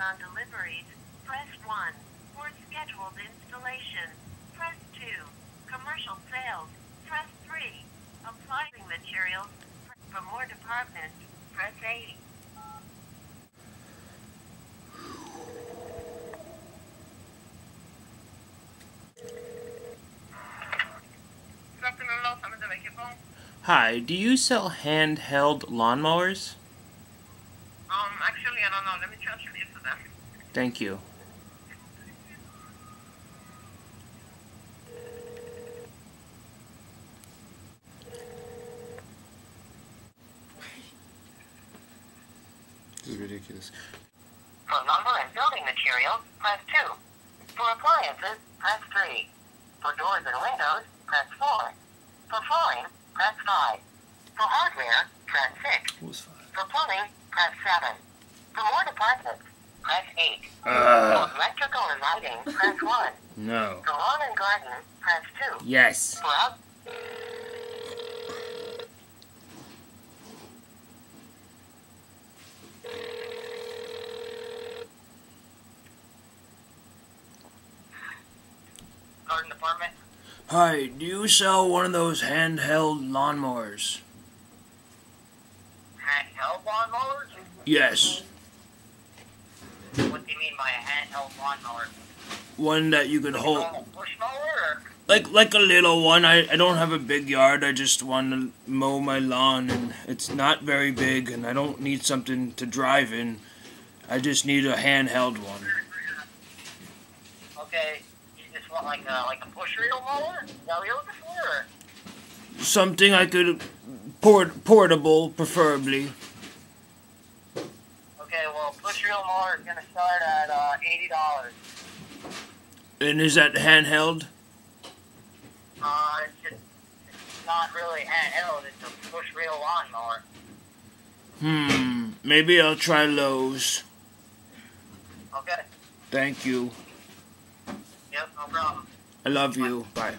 on deliveries, press 1. For scheduled installation, press 2. Commercial sales, press 3. Applying materials, for more departments, press 8. Hi, do you sell handheld lawnmowers? Actually, I don't know. Let me transfer you to them. Thank you. This is ridiculous. For lumber and building materials, press 2. For appliances, press 3. For doors and windows, press 4. For flooring, press 5. For hardware, press 6. For plumbing, press 7. For more departments, press 8. For electrical and lighting, press 1. No. For lawn and garden, press 2. Yes. For out... Garden department? Hi, do you sell one of those handheld lawnmowers? Handheld lawnmowers? Yes. What do you mean by a handheld lawnmower? One that you could hold. A push mower? Like a little one. I don't have a big yard. I just want to mow my lawn, and it's not very big, and I don't need something to drive in. I just need a handheld one. Okay, you just want like a push reel mower? Is that what you're looking for? Or? Something I could portable, preferably. Okay, well, push reel mower is gonna start at $80. And is that handheld? It's not really handheld. It's a push reel lawnmower. Maybe I'll try Lowe's. Okay. Thank you. Yep, no problem. I love you. Bye.